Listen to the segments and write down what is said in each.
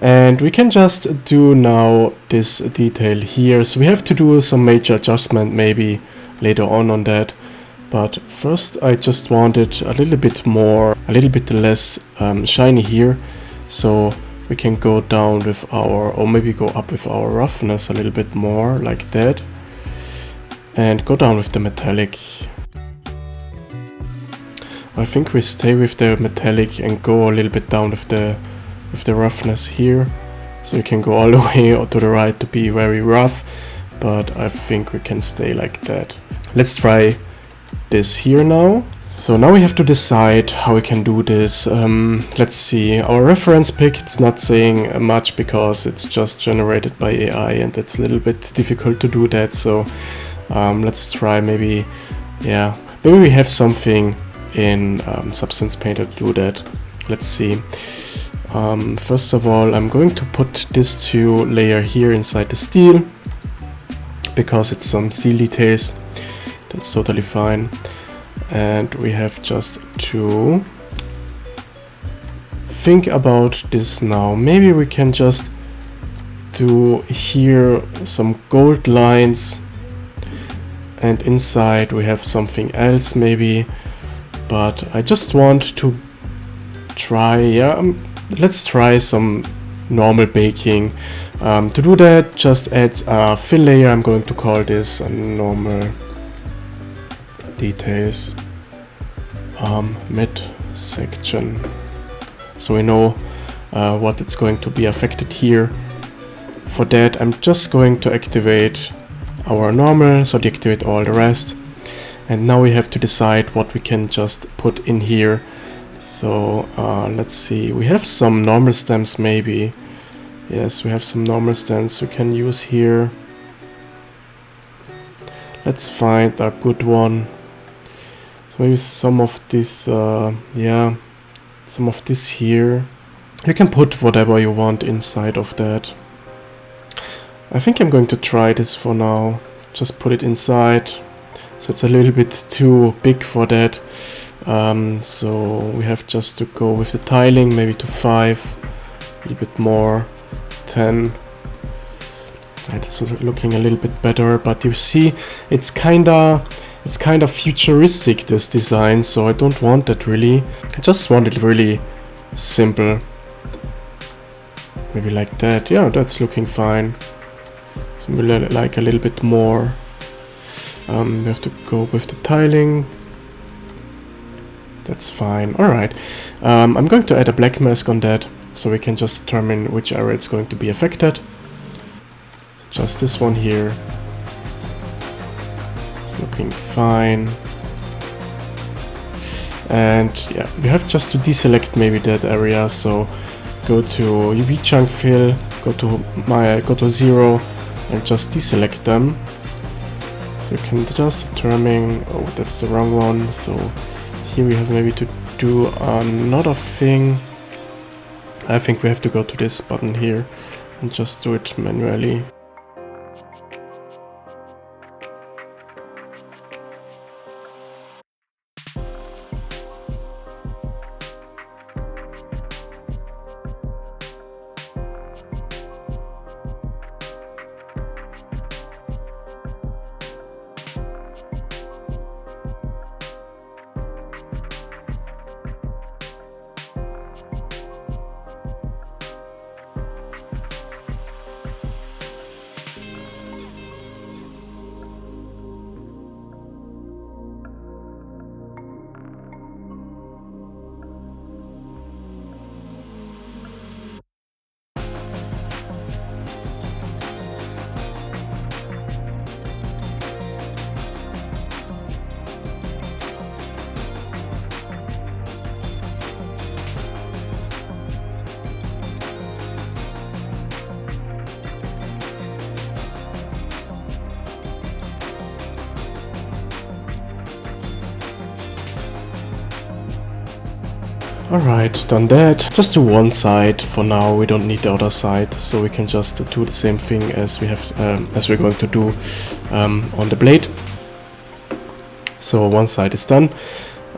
And we can just do now this detail here. So we have to do some major adjustment maybe later on that. But first I just want it a little bit less shiny here. So we can go down with our, or maybe go up with our roughness a little bit more, like that. And go down with the metallic. I think we stay with the metallic and go a little bit down with the roughness here. So we can go all the way to the right to be very rough, but I think we can stay like that. Let's try this here now. So now we have to decide how we can do this. Let's see, our reference pick, it's not saying much because it's just generated by AI and it's a little bit difficult to do that. So let's try maybe we have something in Substance Painter to do that. Let's see. First of all, I'm going to put this 2 layer here inside the steel because it's some steel details. That's totally fine. And we have just to think about this now. Maybe we can just do here some gold lines, and inside we have something else maybe. But I just want to try, let's try some normal baking. To do that, just add a fill layer. I'm going to call this a normal details mid section, so we know what it's going to be affected here. For that, I'm just going to activate our normal, so deactivate all the rest. And now we have to decide what we can just put in here. So let's see, we have some normal stems maybe. Yes, we have some normal stems we can use here. Let's find a good one. So maybe some of this, some of this here. You can put whatever you want inside of that. I think I'm going to try this for now. Just put it inside. So it's a little bit too big for that. So we have just to go with the tiling, maybe to 5, a little bit more, 10. It's looking a little bit better, but you see, it's kind of futuristic, this design, so I don't want that really. I just want it really simple. Maybe like that. Yeah, that's looking fine. So maybe like a little bit more. We have to go with the tiling. That's fine. Alright. I'm going to add a black mask on that, so we can just determine which area it's going to be affected. So just this one here. It's looking fine. And yeah, we have just to deselect maybe that area. So go to UV chunk fill, go to 0 and just deselect them. So you can just determine, oh, that's the wrong one. So here we have maybe to do another thing. I think we have to go to this button here and just do it manually. Alright, done that. Just do one side for now, we don't need the other side, so we can just do the same thing as we're going to do on the blade. So one side is done.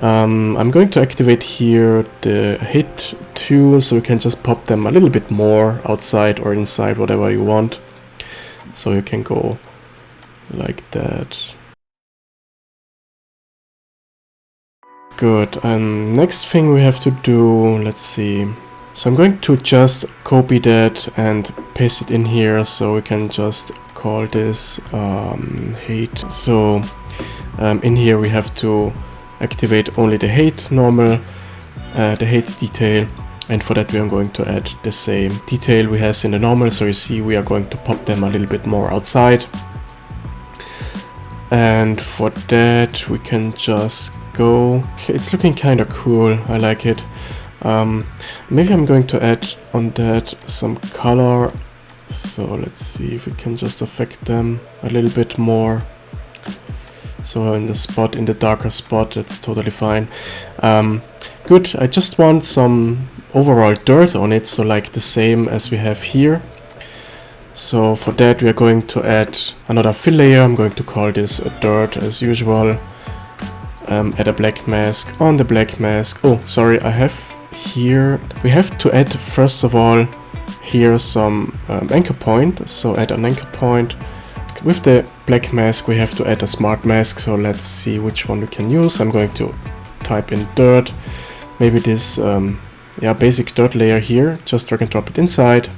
I'm going to activate here the height tool, so you can just pop them a little bit more outside or inside, whatever you want. So you can go like that. Good. And next thing we have to do, let's see. So I'm going to just copy that and paste it in here, so we can just call this height. So in here we have to activate only the height normal, the height detail, and for that we are going to add the same detail we have in the normal. So you see we are going to pop them a little bit more outside, and for that we can just go. It's looking kind of cool, I like it. Maybe I'm going to add on that some color, so let's see if we can just affect them a little bit more. So in the darker spot, that's totally fine. Good, I just want some overall dirt on it, so like the same as we have here. So for that we are going to add another fill layer. I'm going to call this a dirt as usual. Add a black mask on the black mask. Oh, sorry, I have here, we have to add first of all here some anchor point. So add an anchor point. With the black mask we have to add a smart mask, so let's see which one we can use. I'm going to type in dirt, maybe this basic dirt layer here, just drag and drop it inside.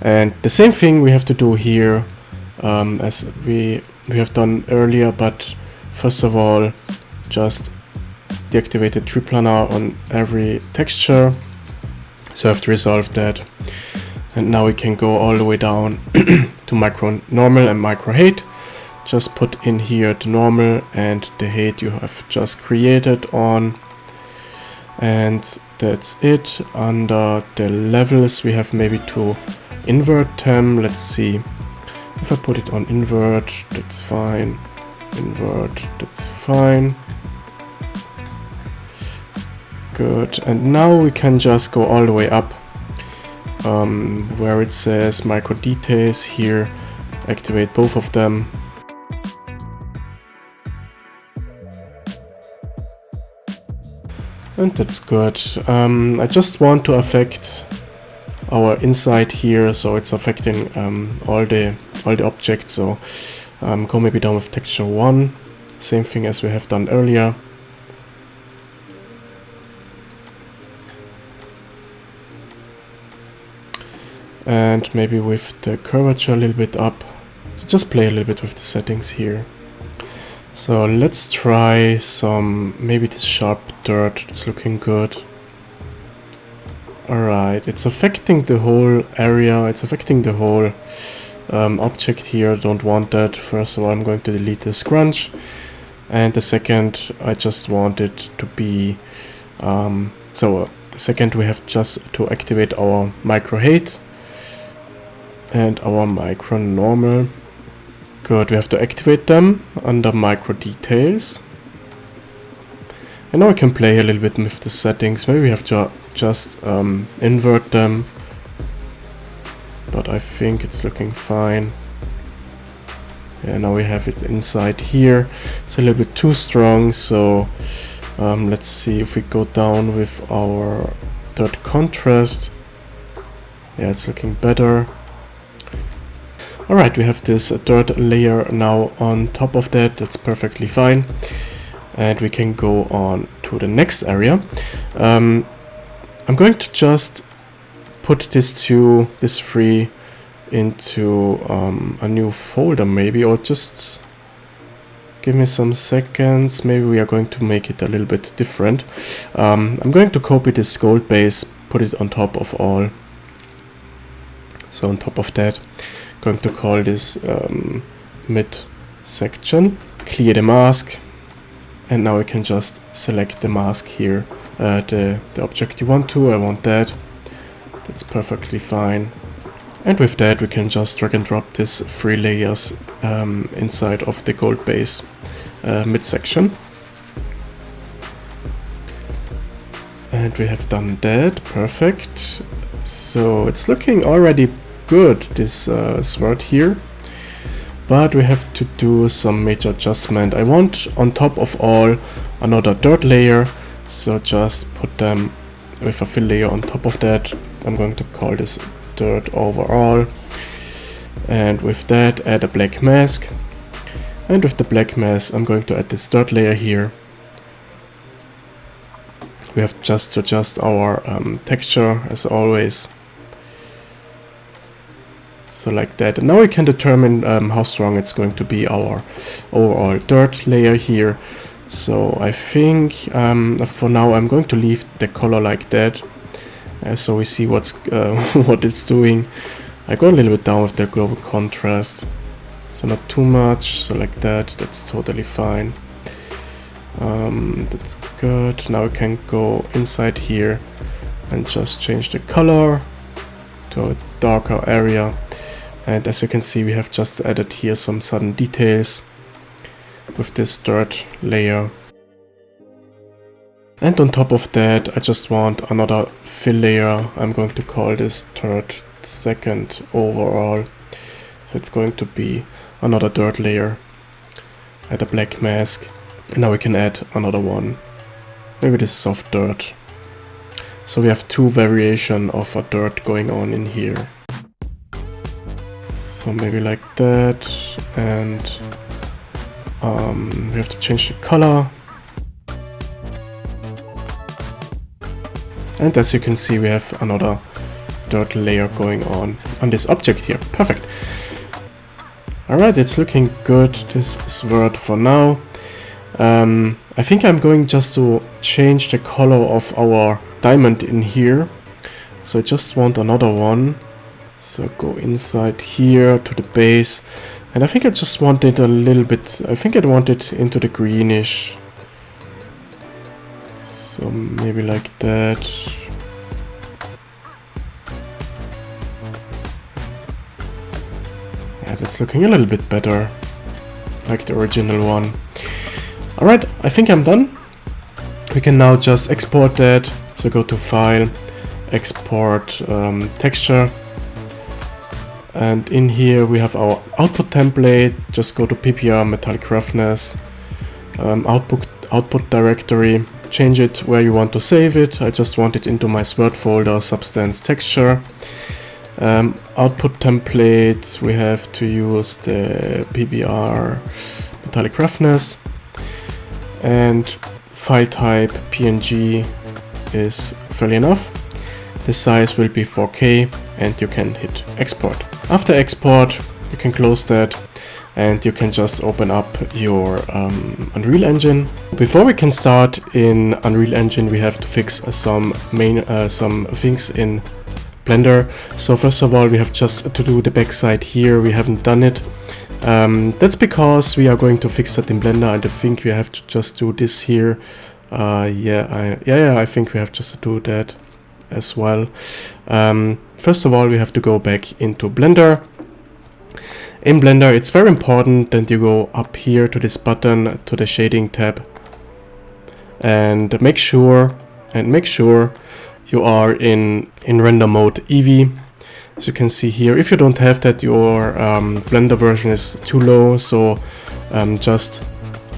And the same thing we have to do here as we have done earlier, but first of all just deactivate the tree planar on every texture, so I have to resolve that. And now we can go all the way down to micro normal and micro height. Just put in here the normal and the height you have just created on. And that's it. Under the levels we have maybe to invert them. Let's see. If I put it on invert, that's fine. Invert, that's fine. Good. And now we can just go all the way up. Where it says micro details here, activate both of them. And that's good. I just want to affect our inside here, so it's affecting all the objects. So go maybe down with texture 1, same thing as we have done earlier. And maybe with the curvature a little bit up. So just play a little bit with the settings here. So let's try some, maybe this sharp dirt, it's looking good. Alright, it's affecting the whole area, it's affecting the whole object here. Don't want that. First of all, I'm going to delete this grunge. And the second, I just want it to be, the second we have just to activate our micro height and our micro normal. Good, we have to activate them under micro details. And now we can play a little bit with the settings. Maybe we have to just invert them, but I think it's looking fine. Yeah, now we have it inside here. It's a little bit too strong, so let's see if we go down with our dirt contrast. Yeah, it's looking better. Alright, we have this dirt layer now on top of that. That's perfectly fine. And we can go on to the next area. I'm going to just put this three into a new folder maybe, or just give me some seconds. Maybe we are going to make it a little bit different. I'm going to copy this gold base, put it on top of all. So on top of that, going to call this mid section, clear the mask, and now I can just select the mask here, the object you want to. I want that. That's perfectly fine. And with that we can just drag and drop this 3 layers inside of the gold base midsection. And we have done that, perfect. So it's looking already good, this sword here. but we have to do some major adjustment. I want on top of all another dirt layer, so just put them with a fill layer on top of that. I'm going to call this dirt overall, and with that add a black mask, and with the black mask I'm going to add this dirt layer here. We have just to adjust our texture as always. So like that. And now we can determine how strong it's going to be, our overall dirt layer here. So I think for now I'm going to leave the color like that, so we see what's what it's doing. I go a little bit down with the global contrast, so not too much, so like that, that's totally fine. That's good. Now we can go inside here and just change the color to a darker area. And as you can see, we have just added here some sudden details with this dirt layer. And on top of that, I just want another fill layer. I'm going to call this dirt second overall. So it's going to be another dirt layer. Add a black mask. And now we can add another one. Maybe this soft dirt. So we have two variations of a dirt going on in here. So maybe like that. And we have to change the color. And as you can see, we have another dirt layer going on this object here. Perfect. Alright, it's looking good, this sword for now. I think I'm going just to change the color of our diamond in here. So I just want another one. So go inside here to the base. And I think I just want it a little bit, I think I want it into the greenish. So maybe like that. Yeah, that's looking a little bit better, like the original one. Alright, I think I'm done. We can now just export that. So go to File, Export Texture. And in here we have our output template. Just go to PBR Metallic Roughness, output directory. Change it where you want to save it. I just want it into my Sword folder, Substance Texture. Output template, we have to use the PBR Metallic Roughness. And file type PNG is fairly enough. The size will be 4K and you can hit export. After export, you can close that and you can just open up your Unreal Engine. Before we can start in Unreal Engine, we have to fix some things in Blender. So first of all, we have just to do the backside here. We haven't done it. That's because we are going to fix that in Blender, and I think we have to just do this here. I think we have just to do that as well. First of all, we have to go back into Blender. In Blender, it's very important that you go up here to this button, to the shading tab, and make sure you are in render mode Eevee. As you can see here, if you don't have that, your Blender version is too low, so just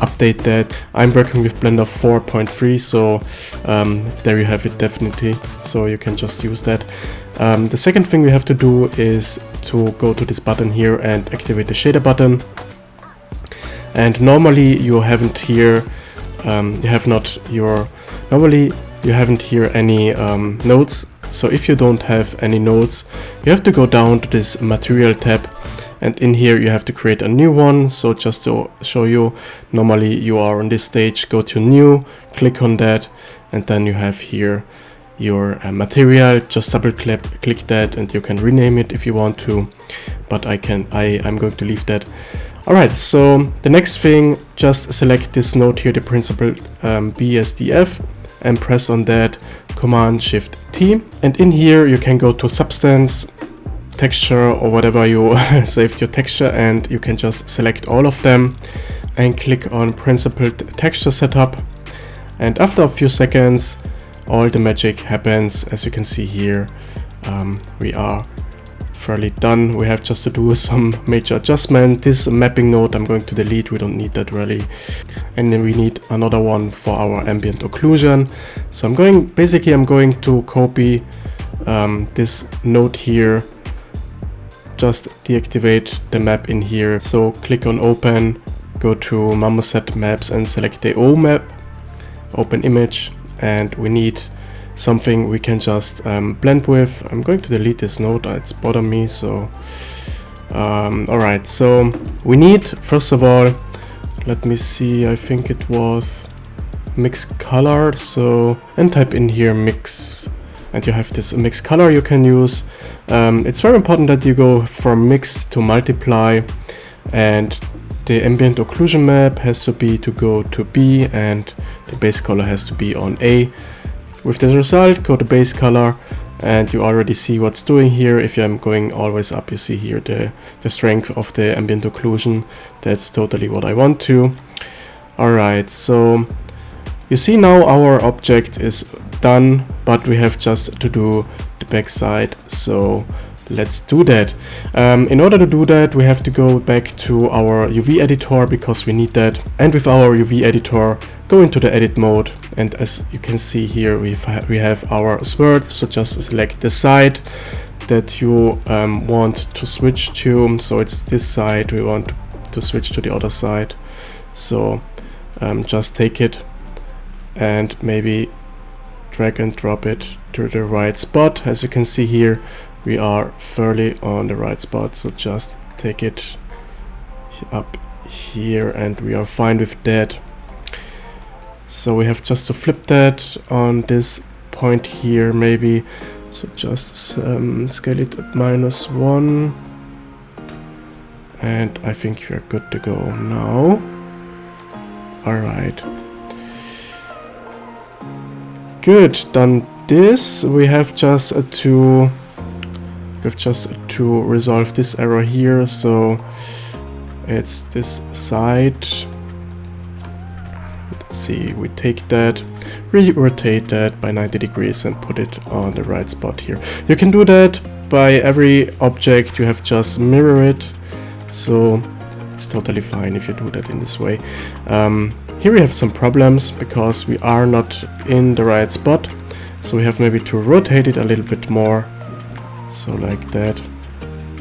update that. I'm working with Blender 4.3, so there you have it definitely, so you can just use that. The second thing we have to do is to go to this button here and activate the shader button. And normally you haven't here, you haven't here any nodes. So if you don't have any nodes, you have to go down to this material tab, and in here you have to create a new one. So just to show you, normally you are on this stage, go to new, click on that, and then you have here your material. Just double click that and you can rename it if you want to, but I'm going to leave that. Alright, so the next thing, just select this node here, the principal BSDF, and press on that, Command-Shift-T. And in here you can go to Substance, Texture, or whatever you saved your texture, and you can just select all of them and click on Principal Texture Setup. And after a few seconds, all the magic happens. As you can see here, we are fairly done. We have just to do some major adjustment. This mapping node I'm going to delete, we don't need that really. And then we need another one for our ambient occlusion. So I'm going to copy this node here, just deactivate the map in here. So click on open, go to Marmoset maps and select the O map, open image, and we need something we can just blend with. I'm going to delete this node, it's bothering me. So alright, so we need, first of all, let me see, I think it was mix color. So, and type in here mix, and you have this mix color you can use. It's very important that you go from mix to multiply, and the ambient occlusion map has to go to B, and the base color has to be on A. With the result, go to base color, and you already see what's doing here. If I'm going always up, you see here the strength of the ambient occlusion. That's totally what I want to. Alright, so you see now our object is done, but we have just to do the back side. So let's do that. In order to do that, we have to go back to our UV editor because we need that. And with our UV editor, go into the edit mode, and as you can see here, we have our sword. So just select the side that you want to switch to. So it's this side, we want to switch to the other side. So just take it and maybe drag and drop it to the right spot. As you can see here, we are fairly on the right spot, so just take it up here and we are fine with that. So we have just to flip that on this point here maybe. So just scale it at -1, and I think we're good to go now. Alright. Good, done this. We have just to resolve this error here. So it's this side. Let's see, we take that, rotate that by 90 degrees and put it on the right spot here. You can do that by every object, you have just mirror it. So it's totally fine if you do that in this way. Here we have some problems because we are not in the right spot. So we have maybe to rotate it a little bit more. So like that,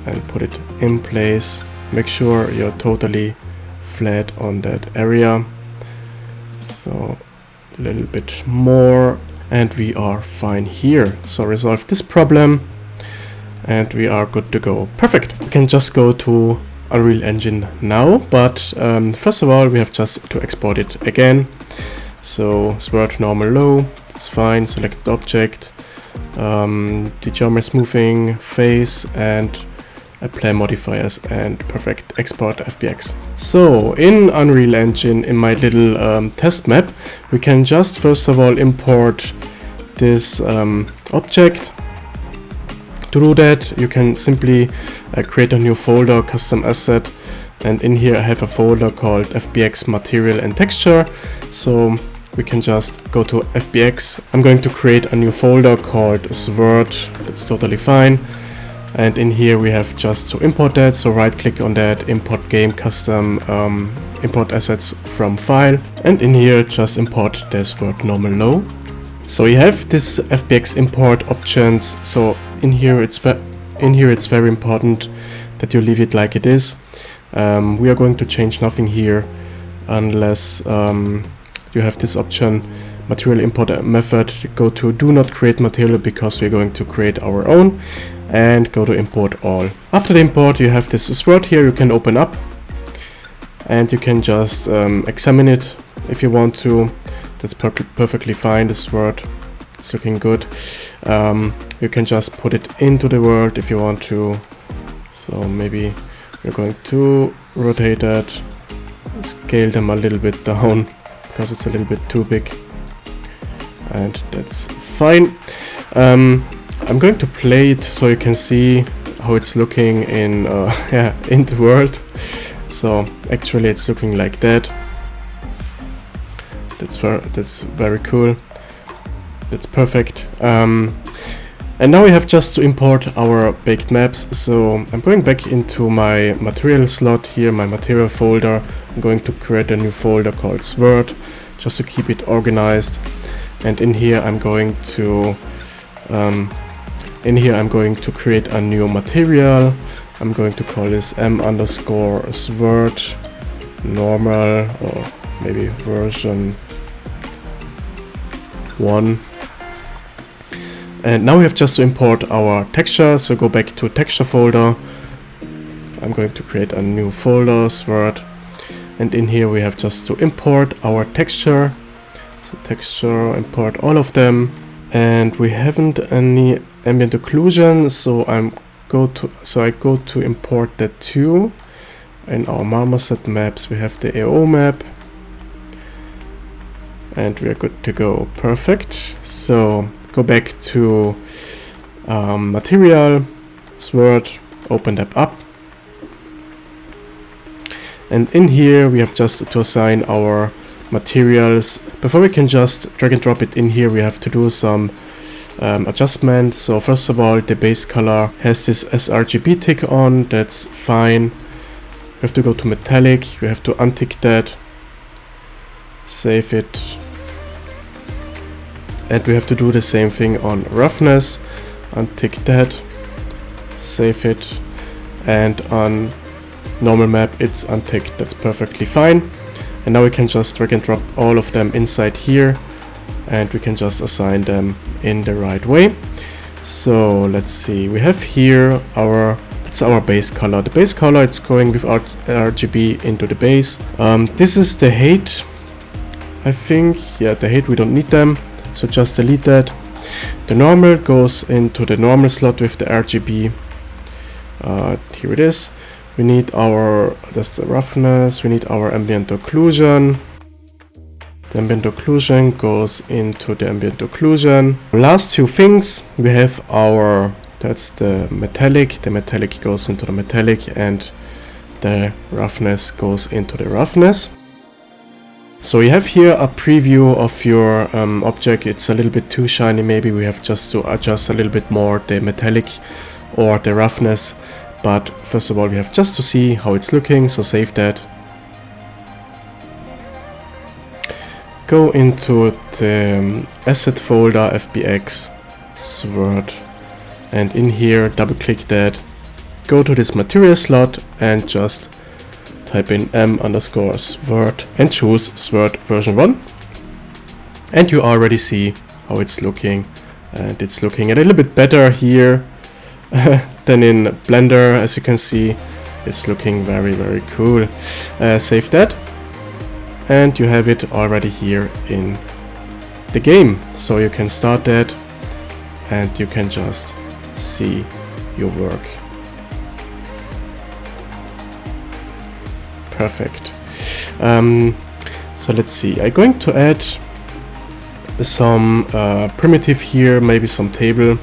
and put it in place. Make sure you're totally flat on that area. So a little bit more, and we are fine here. So resolve this problem and we are good to go. Perfect. We can just go to Unreal Engine now, but first of all we have just to export it again. So sword normal low, it's fine. Selected object, the geometry smoothing, face, and apply modifiers, and perfect. Export FBX. So in Unreal Engine, in my little test map, we can just first of all import this object. To do that, you can simply create a new folder, custom asset, and in here I have a folder called FBX material and texture. So we can just go to FBX. I'm going to create a new folder called Sword. That's totally fine. And in here we have just to import that. So right click on that, import game custom, import assets from file. And in here just import the Sword normal low. So you have this FBX import options. So in here it's very important that you leave it like it is. We are going to change nothing here unless you have this option, material import method. Go to do not create material because we're going to create our own, and go to import all. After the import you have this sword here you can open up, and you can just examine it if you want to. That's perfectly fine. The sword, it's looking good. You can just put it into the world if you want to. So maybe we're going to rotate that, scale them a little bit down because it's a little bit too big, and that's fine. I'm going to play it so you can see how it's looking in in the world. So actually it's looking like that. That's very cool. That's perfect. And now we have just to import our baked maps. So I'm going back into my material slot here, my material folder. I'm going to create a new folder called Sword, just to keep it organized. And in here I'm going to create a new material. I'm going to call this m_sword normal, or maybe version 1. And now we have just to import our texture, so go back to texture folder. I'm going to create a new folder, Sword, and in here we have just to import our texture. So texture, import all of them, and we haven't any ambient occlusion, so I go to import that too. In our marmoset maps we have the AO map, and we are good to go. Perfect. So go back to material, Sword, open that up, and in here we have just to assign our materials. Before we can just drag and drop it in here, we have to do some adjustment. So first of all, the base color has this sRGB tick on, that's fine. We have to go to metallic, we have to untick that, save it. And we have to do the same thing on roughness, untick that, save it, and on normal map it's unticked, that's perfectly fine. And now we can just drag and drop all of them inside here, and we can just assign them in the right way. So let's see, we have here it's our base color. The base color, it's going with our RGB into the base. This is the height, I think. Yeah, the height, we don't need them, so just delete that. The normal goes into the normal slot with the RGB. Here it is. We need that's the roughness, we need our ambient occlusion. The ambient occlusion goes into the ambient occlusion. Last two things, we have that's the metallic goes into the metallic, and the roughness goes into the roughness. So you have here a preview of your object. It's a little bit too shiny, maybe we have just to adjust a little bit more the metallic or the roughness. But first of all, we have just to see how it's looking, so save that. Go into the asset folder, FBX, Sword, and in here double click that. Go to this material slot and just type in m_sword and choose Sword version 1. And you already see how it's looking, and it's looking a little bit better here than in Blender. As you can see, it's looking very, very cool. Save that, and you have it already here in the game. So you can start that, and you can just see your work. Perfect. So let's see, I'm going to add some primitive here, maybe some table,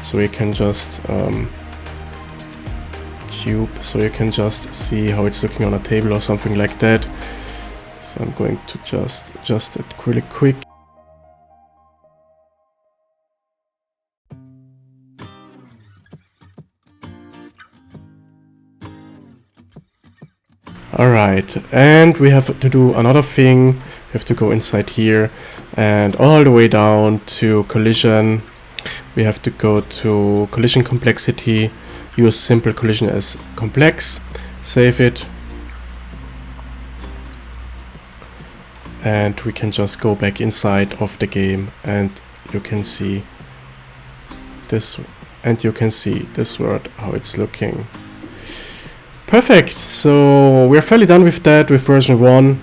so we can just cube, so you can just see how it's looking on a table or something like that. So I'm going to just adjust it really quick. Alright, and we have to do another thing. We have to go inside here and all the way down to collision. We have to go to collision complexity, use simple collision as complex, save it, and we can just go back inside of the game, and you can see this, and you can see this word, how it's looking. Perfect, so we're fairly done with that, with version 1,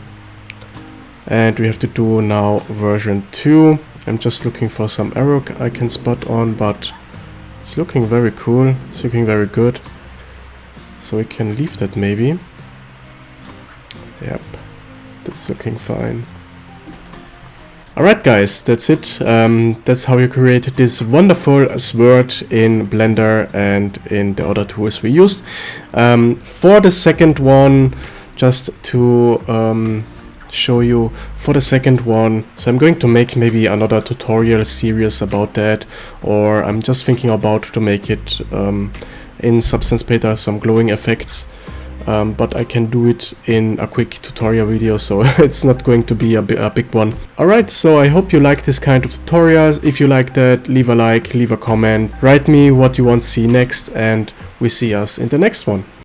and we have to do now version 2. I'm just looking for some error I can spot on, but it's looking very cool, it's looking very good. So we can leave that maybe. Yep, that's looking fine. Alright guys, that's it. That's how you create this wonderful sword in Blender and in the other tools we used. For the second one, just to show you for the second one. So I'm going to make maybe another tutorial series about that, or I'm just thinking about to make it in Substance Painter some glowing effects. But I can do it in a quick tutorial video, so it's not going to be a big one. Alright, so I hope you like this kind of tutorials. If you like that, leave a like, leave a comment, write me what you want to see next, and we see us in the next one.